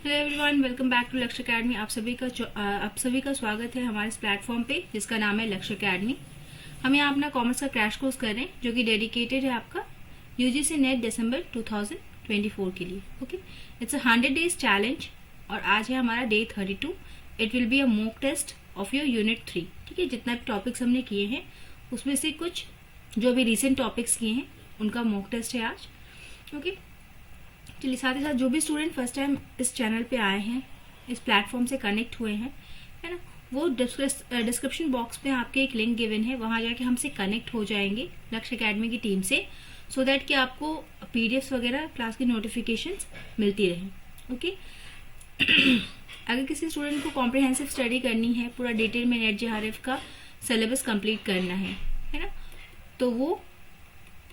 Hello everyone, welcome back to Lakshya academy. आप सभी का स्वागत है हमारे इस प्लेटफॉर्म पे जिसका नाम है लक्ष्य अकेडमी। हम यहाँ अपना कॉमर्स का क्रैश कोर्स कर रहे हैं जो कि डेडिकेटेड है आपका यूजीसी नेट दिसंबर 2024 के लिए। Okay, it's a 100 days challenge और आज है हमारा day 32। It will be a mock test of your unit 3। ठीक है, जितना भी टॉपिक्स हमने किए हैं उसमें से कुछ जो भी रिसेंट टॉपिक्स किए हैं उनका मॉक टेस्ट है आज। ओके, चलिए साथ ही साथ जो भी स्टूडेंट फर्स्ट टाइम इस चैनल पे आए हैं, इस प्लेटफॉर्म से कनेक्ट हुए हैं, है ना, वो डिस्क्रिप्शन बॉक्स में आपके एक लिंक गिवन है, वहां जाके हमसे कनेक्ट हो जाएंगे लक्ष्य अकेडमी की टीम से, सो दैट कि आपको पीडीएफ्स वगैरह क्लास की नोटिफिकेशंस मिलती रहें। ओके, अगर किसी स्टूडेंट को कॉम्प्रिहेंसिव स्टडी करनी है, पूरा डिटेल में नेट जेआरएफ का सिलेबस कंप्लीट करना है ना, तो वो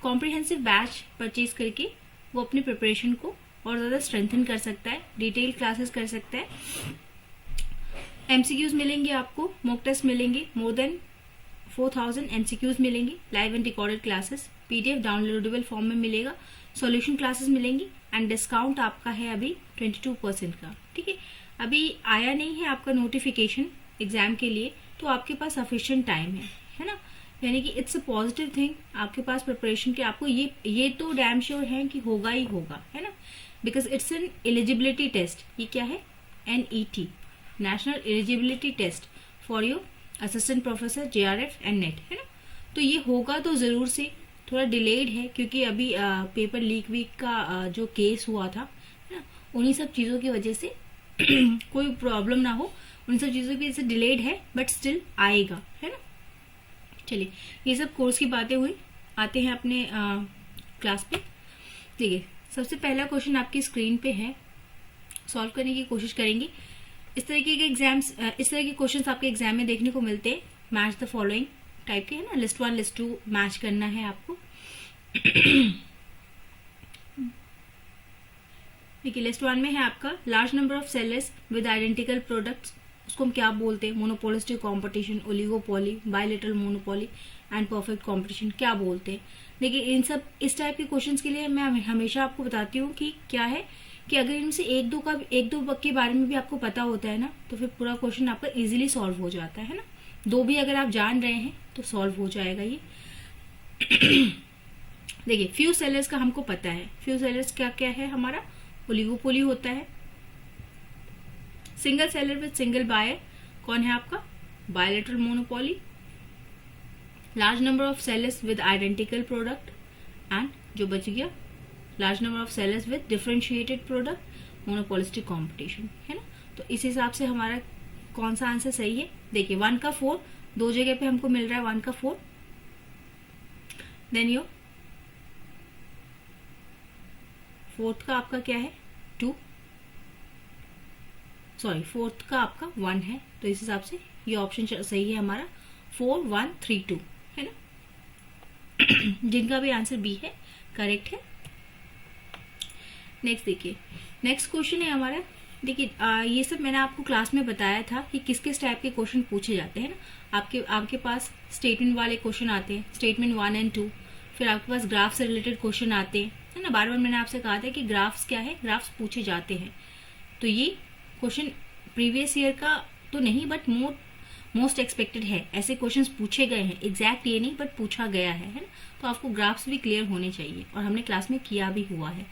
कॉम्प्रिहेंसिव बैच परचेज करके वो अपनी प्रिपरेशन को और ज्यादा स्ट्रेंथन कर सकता है, डिटेल क्लासेस कर सकता है। एमसीक्यूज मिलेंगे आपको, मॉक टेस्ट मिलेंगे, मोर देन 4000 एमसीक्यूज मिलेंगे, live and recorded classes, PDF downloadable form में मिलेगा, सॉल्यूशन क्लासेस मिलेंगी एंड डिस्काउंट आपका है अभी 22% का। ठीक है, अभी आया नहीं है आपका नोटिफिकेशन एग्जाम के लिए, तो आपके पास सफिशिएंट टाइम है ना, यानी कि इट्स अ पॉजिटिव थिंग आपके पास प्रिपरेशन के। आपको ये तो डैम श्योर है कि होगा ही होगा, है ना, because it's an eligibility test. ये क्या है? NET, national eligibility test for your assistant professor JRF and NET, है ना। तो ये होगा तो जरूर से, थोड़ा डिलेड है क्योंकि अभी पेपर लीक वीक का जो केस हुआ था, है ना, उन्हीं सब चीजों की वजह से कोई प्रॉब्लम ना हो, उन सब चीजों की वजह से डिलेड है, बट स्टिल आएगा, है ना। चलिए, ये सब कोर्स की बातें हुई, आते हैं अपने क्लास पे। देखिए, सबसे पहला क्वेश्चन आपकी स्क्रीन पे है, सॉल्व करने की कोशिश करेंगे। इस तरह के क्वेश्चंस आपके एग्जाम में देखने को मिलते हैं, मैच द फॉलोइंग टाइप के, है ना, लिस्ट 1 लिस्ट 2 मैच करना है आपको। देखिए, लिस्ट 1 में है आपका large number of sellers with identical products, उसको हम क्या बोलते हैं? Monopolistic competition, oligopoly, bilateral monopoly and perfect competition, क्या बोलते हैं? देखिए, इन सब इस टाइप के क्वेश्चंस के लिए मैं हमेशा आपको बताती हूँ कि क्या है कि अगर इनसे एक दो के बारे में भी आपको पता होता है ना, तो फिर पूरा क्वेश्चन आपका इजीली सॉल्व हो जाता है ना। दो भी अगर आप जान रहे हैं तो सॉल्व हो जाएगा ये। देखिए, फ्यू सेलर्स का हमको पता है, फ्यू सेलर्स क्या क्या है हमारा? ओलिगोपोली होता है। Single seller with single buyer कौन है आपका? Bilateral monopoly. Large number of sellers with identical product and जो बच गया large number of sellers with differentiated product, monopolistic competition, है ना। तो इस हिसाब से हमारा कौन सा आंसर सही है? देखिए, 1 का 4 दो जगह पे हमको मिल रहा है, 1 का 4, देन यो फोर्थ का आपका क्या है? 2, सॉरी फोर्थ का आपका 1 है, तो इस हिसाब से ये ऑप्शन सही है हमारा 4, 1, 3, 2, है ना। जिनका भी आंसर बी है करेक्ट है। नेक्स्ट देखिए, नेक्स्ट क्वेश्चन है हमारा। देखिए, ये सब मैंने आपको क्लास में बताया था कि किस किस टाइप के क्वेश्चन पूछे जाते हैं ना। आपके पास स्टेटमेंट वाले क्वेश्चन आते हैं, स्टेटमेंट 1 एंड 2, फिर आपके पास ग्राफ से रिलेटेड क्वेश्चन आते हैं, है ना। बार बार मैंने आपसे कहा था कि ग्राफ्स क्या है, ग्राफ्स पूछे जाते हैं। तो ये क्वेश्चन प्रीवियस ईयर का तो नहीं, बट मोस्ट एक्सपेक्टेड है, ऐसे क्वेश्चंस पूछे गए हैं, एग्जैक्ट ये नहीं बट पूछा गया है ना। तो आपको ग्राफ्स भी क्लियर होने चाहिए और हमने क्लास में किया भी हुआ है।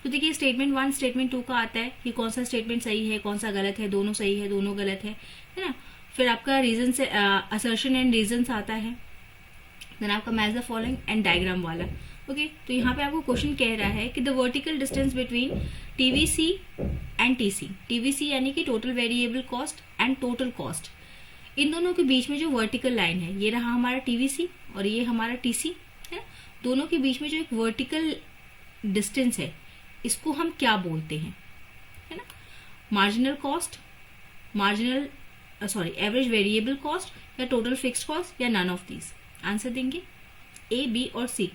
तो देखिए, स्टेटमेंट 1 स्टेटमेंट 2 का आता है कि कौन सा स्टेटमेंट सही है, कौन सा गलत है, दोनों सही है, दोनों गलत है ना। फिर आपका रीजन से असर्शन एंड रीजन आता है, देन आपका match the following and diagram वाला। ओके, तो यहाँ पे आपको क्वेश्चन कह रहा है कि the vertical distance between TVC and TC, TVC यानी कि total variable cost and total cost, इन दोनों के बीच में जो वर्टिकल लाइन है, ये रहा हमारा टीवीसी और ये हमारा टीसी है। दोनों के बीच में जो एक वर्टिकल डिस्टेंस है, इसको हम क्या बोलते हैं, है ना? Marginal cost, average variable cost, या टोटल फिक्स्ड कॉस्ट, या नन ऑफ दीज। आंसर देंगे A, B और C।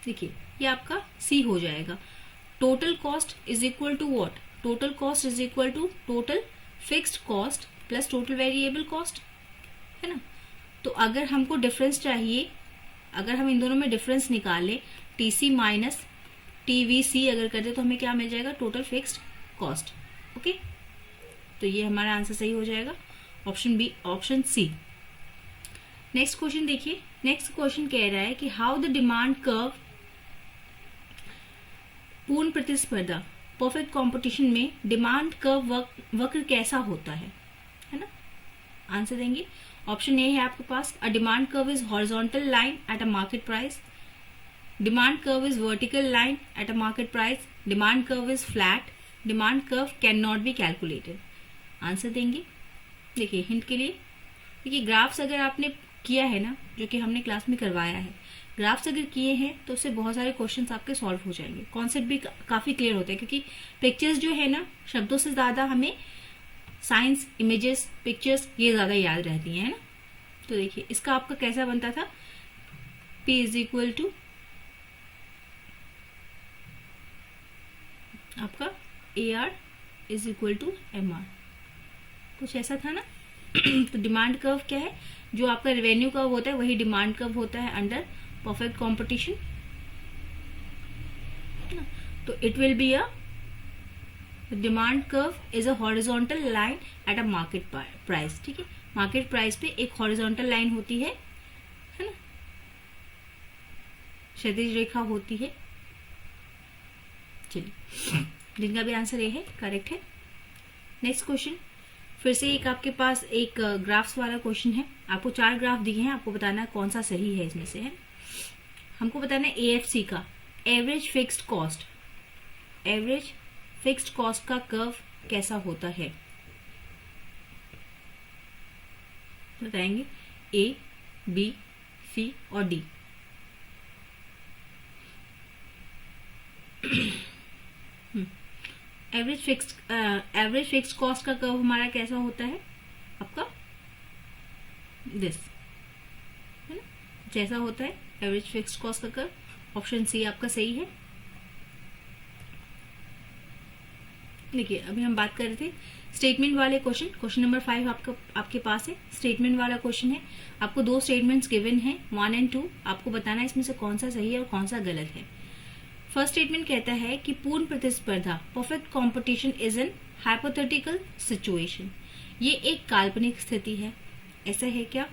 देखिए, ये आपका C हो जाएगा। Total cost is equal to what? Total cost is equal to total fixed cost plus total variable cost, है ना। तो अगर हमको डिफरेंस चाहिए, अगर हम इन दोनों में डिफरेंस निकालें, TC माइनस TVC अगर करते तो हमें क्या मिल जाएगा, टोटल फिक्स्ड कॉस्ट। ओके, तो ये हमारा आंसर सही हो जाएगा, option B, option C. Next question देखिए, नेक्स्ट क्वेश्चन कह रहा है कि हाउ द डिमांड कर्व, पूर्ण प्रतिस्पर्धा परफेक्ट कंपटीशन में डिमांड कर्व वक्र कैसा होता है ना। आंसर देंगे, ऑप्शन ए है आपके पास, a demand curve is horizontal line at a market price, demand curve is vertical line at a market price, demand curve is flat, demand curve can not be calculated. Answer देंगे, देखिए hint के लिए, देखिए graphs अगर आपने किया है ना, जो कि हमने क्लास में करवाया है, ग्राफ्स अगर किए हैं तो उससे बहुत सारे क्वेश्चंस आपके सॉल्व हो जाएंगे, कॉन्सेप्ट भी काफी क्लियर होते हैं, क्योंकि पिक्चर्स जो है ना, शब्दों से ज्यादा हमें साइंस, इमेजेस, पिक्चर्स ये ज्यादा याद रहती हैं, है ना। तो देखिए इसका आपका कैसा बनता था, P इज इक्वल टू आपका AR is equal to MR, कुछ ऐसा था ना। तो डिमांड कर्व क्या है, जो आपका रेवेन्यू कर्व होता है वही डिमांड कर्व होता है अंडर परफेक्ट कंपटीशन। तो it will be a demand curve is a horizontal line at a market price. ठीक है, मार्केट प्राइस पे एक हॉरिजॉन्टल लाइन होती है ना, क्षैतिज रेखा होती है। चलिए, जिनका भी आंसर ये है करेक्ट है। नेक्स्ट क्वेश्चन, फिर से एक आपके पास एक ग्राफ्स वाला क्वेश्चन है, आपको 4 ग्राफ दिए हैं, आपको बताना है कौन सा सही है इसमें से, है हमको बताना है AFC का average fixed cost, average fixed cost का कर्व कैसा होता है, बताएंगे A, B, C और D। एवरेज फिक्स्ड कॉस्ट का कर्व हमारा कैसा होता है, आपका दिस, है ना, जैसा होता है एवरेज फिक्स्ड कॉस्ट का कर्व, ऑप्शन सी आपका सही है। देखिए अभी हम बात कर रहे थे स्टेटमेंट वाले क्वेश्चन, क्वेश्चन नंबर 5 आपके पास है, स्टेटमेंट वाला क्वेश्चन है। आपको 2 स्टेटमेंट्स गिवन है, 1 और 2, आपको बताना है इसमें से कौन सा सही है और कौन सा गलत है। फर्स्ट स्टेटमेंट कहता है कि पूर्ण प्रतिस्पर्धा perfect competition is an hypothetical situation, ये एक काल्पनिक स्थिति है, ऐसा है क्या।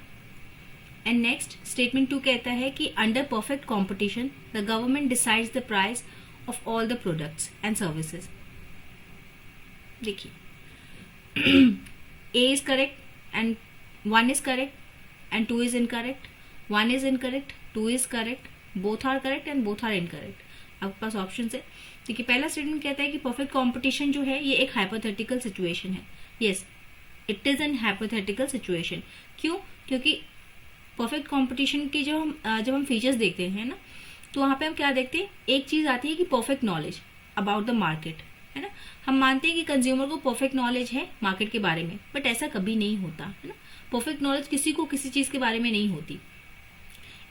एंड नेक्स्ट स्टेटमेंट 2 कहता है कि under perfect competition the government decides the price of all the products and services. देखिए A is correct and 1 is correct and 2 is incorrect, 1 is incorrect, 2 is correct, both are correct and both are incorrect। आपके पास option है। देखिए पहला statement कहता है कि perfect competition जो है ये एक हाइपोथेटिकल सिचुएशन है। Yes, it is an hypothetical situation. क्यों? क्योंकि परफेक्ट कंपटीशन की जब हम फीचर्स देखते हैं ना, तो वहां पे हम क्या देखते हैं, एक चीज आती है कि perfect knowledge about the market, है ना। हम मानते हैं कि कंज्यूमर को परफेक्ट नॉलेज है मार्केट के बारे में, बट ऐसा कभी नहीं होता, है ना। परफेक्ट नॉलेज किसी को किसी चीज के बारे में नहीं होती।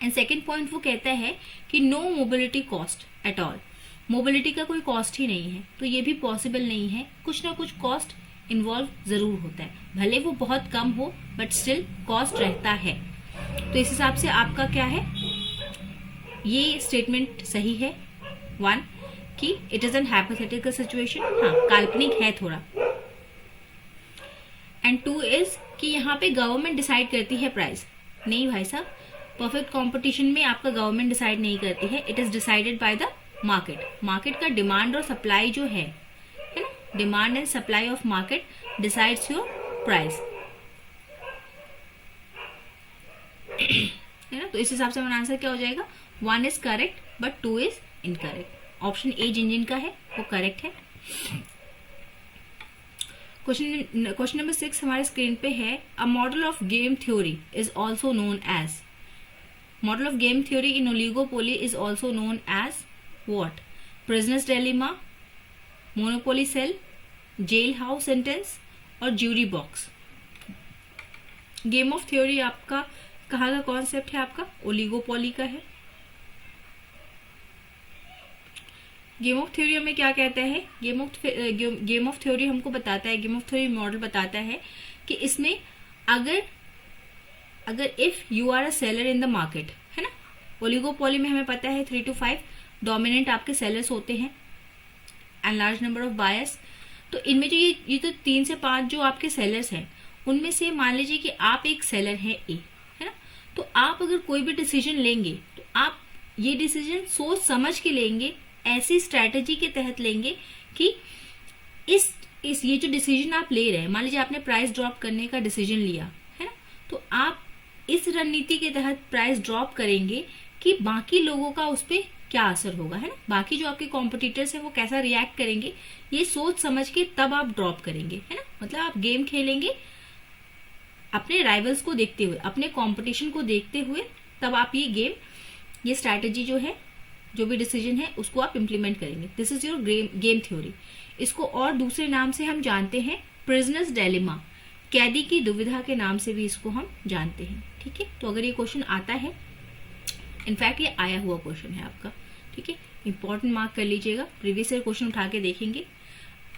एंड सेकेंड पॉइंट वो कहता है कि no mobility cost at all, mobility का कोई कॉस्ट ही नहीं है, तो ये भी पॉसिबल नहीं है, कुछ ना कुछ कॉस्ट इन्वॉल्व जरूर होता है, भले वो बहुत कम हो बट स्टिल कॉस्ट रहता है। तो इस हिसाब से आपका क्या है, ये स्टेटमेंट सही है 1 कि it is an hypothetical situation, हाँ काल्पनिक है थोड़ा। एंड 2 इज कि यहाँ पे गवर्नमेंट डिसाइड करती है प्राइस। नहीं भाई साहब, परफेक्ट कंपटीशन में आपका गवर्नमेंट डिसाइड नहीं करती है, it is decided by the market. Market का डिमांड और सप्लाई जो है ना, demand and supply of market decides your price, है ना। तो इस हिसाब से हमारा आंसर क्या हो जाएगा, 1 is correct but 2 is incorrect. Option A जिन का है वो करेक्ट है। क्वेश्चन नंबर 6 हमारे स्क्रीन पे है, a model of game theory is also known as, model of game theory in oligopoly is also known as what, prisoners dilemma, monopoly sale, jail house sentence और jury box. Game of theory आपका कहाँ का concept है, आपका oligopoly का है। Game of theory हमें क्या कहता है, गेम ऑफ थ्योरी हमको बताता है, गेम ऑफ थ्योरी मॉडल बताता है कि इसमें अगर if you are a seller in the market, है ना, ओलिगोपोली में हमें पता है 3 to 5 डोमिनेंट आपके सेलर्स होते हैं and large number of buyers. तो इनमें जो ये तो 3 से 5 जो आपके सेलर्स हैं, उनमें से मान लीजिए कि आप एक सेलर हैं ए, है ना, तो आप अगर कोई भी डिसीजन लेंगे तो आप ये डिसीजन सोच समझ के लेंगे, ऐसी स्ट्रैटेजी के तहत लेंगे कि इस ये जो डिसीजन आप ले रहे हैं, मान लीजिए आपने प्राइस ड्रॉप करने का डिसीजन लिया है ना, तो आप इस रणनीति के तहत प्राइस ड्रॉप करेंगे कि बाकी लोगों का उस पर क्या असर होगा, है ना, बाकी जो आपके कॉम्पिटिटर्स हैं वो कैसा रिएक्ट करेंगे, ये सोच समझ के तब आप ड्रॉप करेंगे, है ना। मतलब आप गेम खेलेंगे अपने राइवल्स को देखते हुए, अपने कंपटीशन को देखते हुए, तब आप ये स्ट्रैटेजी जो है, जो भी डिसीजन है, उसको आप इंप्लीमेंट करेंगे। This is your game theory. इसको और दूसरे नाम से हम जानते हैं प्रिजनर्स डायलेमा, कैदी की दुविधा के नाम से भी इसको हम जानते हैं, ठीक है। तो अगर ये क्वेश्चन आता है, इनफैक्ट ये आया हुआ क्वेश्चन है आपका, ठीक है, इंपॉर्टेंट मार्क कर लीजिएगा, प्रीवियस ईयर क्वेश्चन उठा के देखेंगे।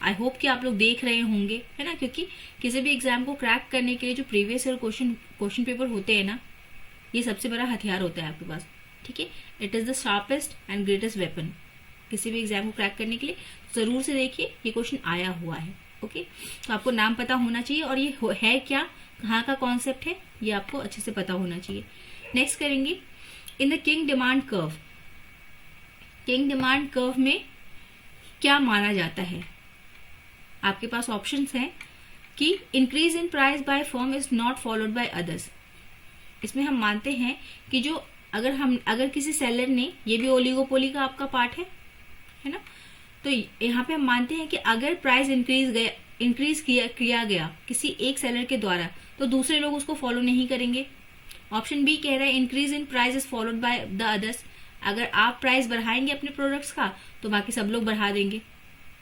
आई होप कि आप लोग देख रहे होंगे, है ना, क्योंकि किसी भी एग्जाम को क्रैक करने के लिए जो प्रीवियस ईयर क्वेश्चन पेपर होते हैं ना, ये सबसे बड़ा हथियार होता है आपके पास, ठीक है। It is the sharpest and greatest weapon किसी भी एग्जाम को क्रैक करने के लिए। जरूर से देखिए, ये क्वेश्चन आया हुआ है, ओके। तो आपको नाम पता होना चाहिए और ये है क्या, कहाँ का कॉन्सेप्ट है, ये आपको अच्छे से पता होना चाहिए। नेक्स्ट करेंगे in the king demand curve. King demand curve में क्या माना जाता है? आपके पास ऑप्शंस हैं कि increase in price by firm is not followed by others. इसमें हम मानते हैं कि जो अगर किसी सेलर ने, ये भी ओलिगोपोली का आपका पार्ट है ना, तो यहाँ पे हम मानते हैं कि अगर प्राइस इंक्रीज किया गया किसी एक सेलर के द्वारा, तो दूसरे लोग उसको फॉलो नहीं करेंगे। ऑप्शन बी कह रहा है increase in price is followed by the others. अगर आप प्राइस बढ़ाएंगे अपने प्रोडक्ट्स का, तो बाकी सब लोग बढ़ा देंगे,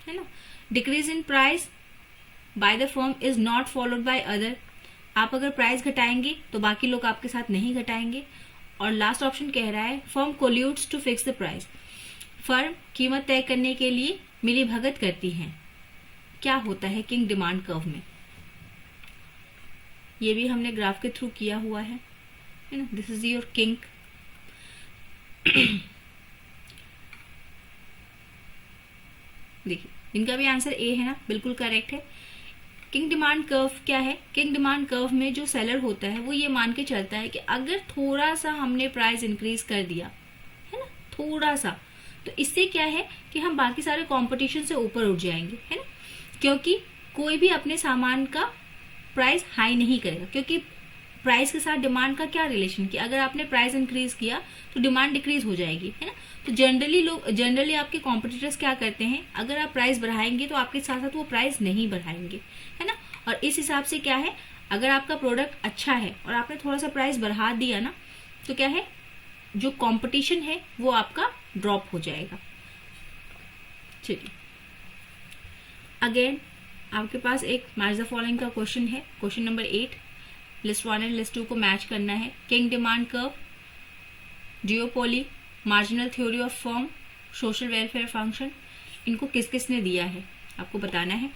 है ना। Decrease in price by the firm is not followed by other. आप अगर प्राइस घटाएंगे तो बाकी लोग आपके साथ नहीं घटाएंगे। और लास्ट ऑप्शन कह रहा है firm colludes to fix the price. Firm कीमत तय करने के लिए मिली भगत करती है। क्या होता है किंग डिमांड कर्व में? ये भी हमने ग्राफ के थ्रू किया हुआ है ना। This is your king. देखिए, इनका भी आंसर ए है ना, बिल्कुल करेक्ट है। किंग डिमांड कर्व क्या है? किंग डिमांड कर्व में जो सेलर होता है वो ये मान के चलता है कि अगर थोड़ा सा हमने प्राइस इंक्रीज कर दिया, है ना, थोड़ा सा, तो इससे क्या है कि हम बाकी सारे कंपटीशन से ऊपर उठ जाएंगे, है ना। क्योंकि कोई भी अपने सामान का प्राइस हाई नहीं करेगा, क्योंकि प्राइस के साथ डिमांड का क्या रिलेशन, कि अगर आपने प्राइस इंक्रीज किया तो डिमांड डिक्रीज हो जाएगी, है ना। तो जनरली आपके कॉम्पिटिटर्स क्या करते हैं, अगर आप प्राइस बढ़ाएंगे तो आपके साथ साथ वो प्राइस नहीं बढ़ाएंगे, है ना। और इस हिसाब से क्या है, अगर आपका प्रोडक्ट अच्छा है और आपने थोड़ा सा प्राइस बढ़ा दिया ना, तो क्या है, जो कंपटीशन है वो आपका ड्रॉप हो जाएगा। चलिए, अगेन आपके पास एक मैच द फॉलोइंग का क्वेश्चन है, question number 8। List 1 and list 2 को मैच करना है। King demand curve, डिओपोली, marginal theory of firm, social welfare function, इनको किस किस ने दिया है आपको बताना है।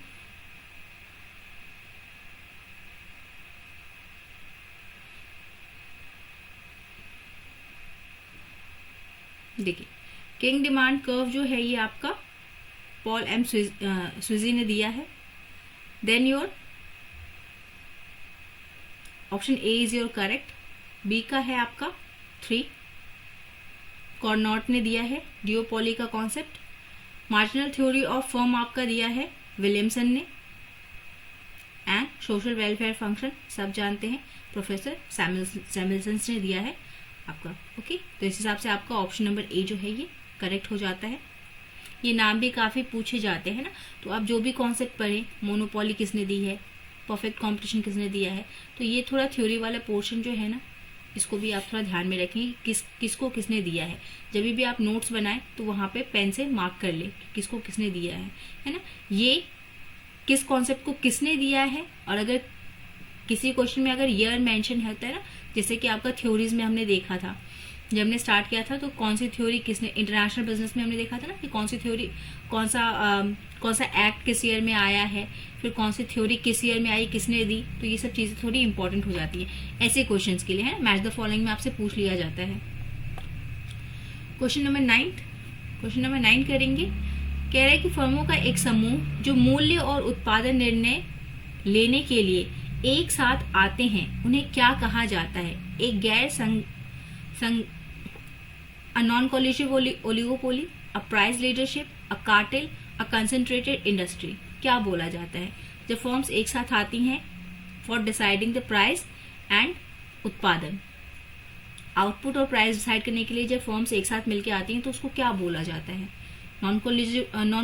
देखिए, किंग डिमांड कर्व जो है ये आपका पॉल एम स्विजी ने दिया है। Then your option A is your correct. B का है आपका 3, कॉर्नॉट ने दिया है डिओपोली का concept. Marginal theory of firm आपका दिया है विलियमसन ने। एंड सोशल वेलफेयर फंक्शन सब जानते हैं, प्रोफेसर सैमुअल्सन ने दिया है आपका। ओके, तो इस हिसाब से आपका ऑप्शन नंबर ए जो है ये करेक्ट हो जाता है। ये नाम भी काफी पूछे जाते हैं ना, तो आप जो भी कॉन्सेप्ट पढ़े, मोनोपोली किसने दी है, परफेक्ट कंपटीशन किसने दिया है, तो ये थोड़ा थ्योरी वाला पोर्शन जो है ना, इसको भी आप थोड़ा ध्यान में रखें, किसको किसने दिया है। जब भी आप नोट्स बनाएं तो वहां पे पेन से मार्क कर ले किसको किसने दिया है ना। ये किस कॉन्सेप्ट को किसने दिया है, और अगर किसी क्वेश्चन में अगर ईयर मेंशन होता है ना, जैसे कि आपका थ्योरीज में हमने देखा था, जब हमने स्टार्ट किया था, तो कौन सी थ्योरी किसने, इंटरनेशनल बिजनेस में हमने देखा था ना कि कौन सी थ्योरी, कौन सा एक्ट किस ईयर में आया है, फिर कौन सी थ्योरी किस ईयर में आई, किसने दी, तो ये सब चीजें थोड़ी इंपॉर्टेंट हो जाती है ऐसे क्वेश्चंस के लिए, है। मैच द फॉलोइंग में आपसे पूछ लिया जाता है। क्वेश्चन नंबर 9, क्वेश्चन नंबर 9 करेंगे। कह रहे हैं कि फर्मों का एक समूह जो मूल्य और उत्पादन निर्णय लेने के लिए एक साथ आते हैं उन्हें क्या कहा जाता है? एक गैर a non-coalitive oligopoly, a price leadership, a cartel, a concentrated industry। क्या बोला जाता है जब फर्म्स एक साथ आती हैं for deciding the price and उत्पादन? आउटपुट और प्राइस डिसाइड करने के लिए जब फर्म्स एक साथ मिलकर आती हैं तो उसको क्या बोला जाता है? Non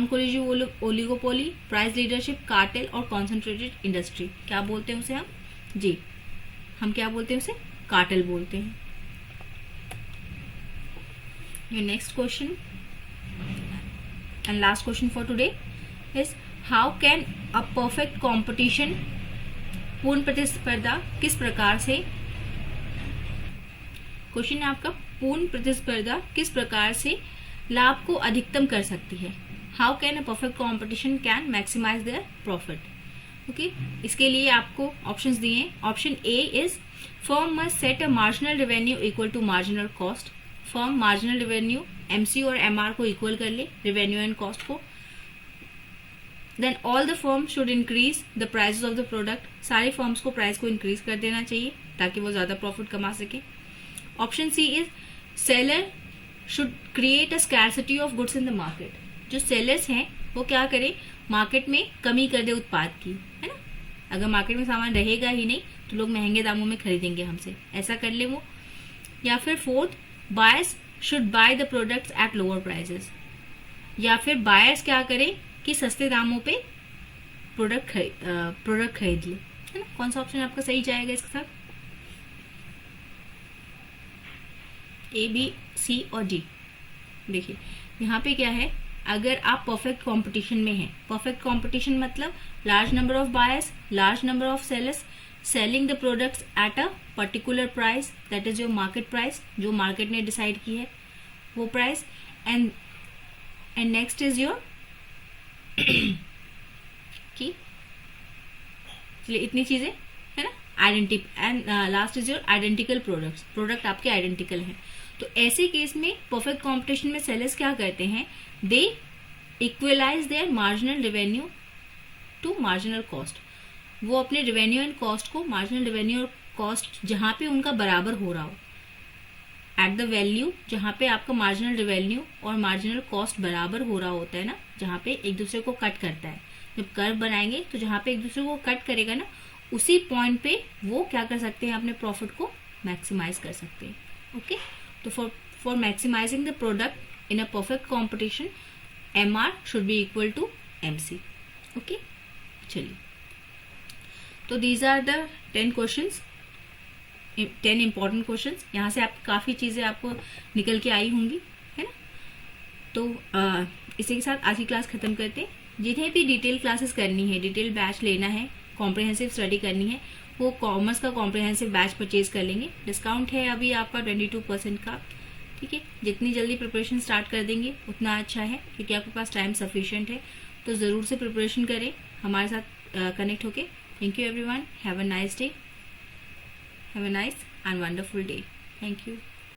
collusive oligopoly, price leadership, cartel और कॉन्सेंट्रेटेड इंडस्ट्री। क्या बोलते हैं उसे हम? जी, हम क्या बोलते हैं उसे? कार्टेल बोलते हैं। Your next question and last question for today is how can a perfect competition, पूर्ण प्रतिस्पर्धा किस प्रकार से, क्वेश्चन है आपका, पूर्ण प्रतिस्पर्धा किस प्रकार से लाभ को अधिकतम कर सकती है? How can a perfect competition can maximize their profit? Okay, इसके लिए आपको ऑप्शंस दिए हैं। Option A is firm must set a marginal revenue equal to marginal cost. Firm marginal revenue MC और एमआर को इक्वल कर ले, रेवेन्यू एंड कॉस्ट को। Then all the firm should increase the prices of the product. सारे firms को price को increase कर देना चाहिए ताकि वो ज्यादा प्रॉफिट कमा सके। Option C is seller should create a scarcity of goods in the market. जो सेलर्स हैं वो क्या करें? मार्केट में कमी कर दे उत्पाद की, है ना। अगर मार्केट में सामान रहेगा ही नहीं तो लोग महंगे दामों में खरीदेंगे हमसे, ऐसा कर ले वो। या फिर fourth, buyers should by the products at lower prices. या फिर बायर्स क्या करें कि सस्ते दामों पे प्रोडक्ट खरीद ले, है ना। कौन सा ऑप्शन आपका सही जाएगा इसके साथ? ए, बी, सी और डी। देखिए यहाँ पे क्या है, अगर आप परफेक्ट कंपटीशन में हैं, परफेक्ट कंपटीशन मतलब large number of buyers, large number of sellers, selling the products at a particular price, that is your market price, जो मार्केट ने डिसाइड की है वो price. And next is your की, चलिए इतनी चीजें है ना। And last is your identical products, product आपके आइडेंटिकल हैं। तो ऐसे केस में परफेक्ट कंपटीशन में सेलर्स क्या करते हैं? They equalise their marginal revenue to marginal cost. वो अपने रेवेन्यू एंड कॉस्ट को, मार्जिनल रेवेन्यू और कॉस्ट जहां पे उनका बराबर हो रहा हो, एट द वैल्यू जहां पे आपका मार्जिनल रेवेन्यू और मार्जिनल कॉस्ट बराबर हो रहा होता है ना, जहां पे एक दूसरे को कट करता है। जब कर्व बनाएंगे तो जहां पे एक दूसरे को कट करेगा ना, उसी पॉइंट पे वो क्या कर सकते हैं? अपने प्रॉफिट को मैक्सिमाइज कर सकते हैं। ओके, तो for maximizing the product in a perfect competition, MR should be equal to MC। Okay, चलिए, तो these are the 10 questions, 10 important questions. यहाँ से आप काफी चीजें आपको निकल के आई होंगी, है ना। तो इसी के साथ आज की क्लास खत्म करते हैं। जिन्हें भी डिटेल क्लासेस करनी है, डिटेल बैच लेना है, कॉम्प्रिहेंसिव स्टडी करनी है, वो कॉमर्स का कॉम्प्रिहेंसिव बैच परचेज कर लेंगे। डिस्काउंट है अभी आपका 22% का, ठीक है। जितनी जल्दी प्रिपरेशन स्टार्ट कर देंगे उतना अच्छा है, क्योंकि आपके पास टाइम सफिशिएंट है। तो जरूर से प्रिपरेशन करें, हमारे साथ कनेक्ट होके। Thank you everyone, have a nice day, have a nice and wonderful day. Thank you.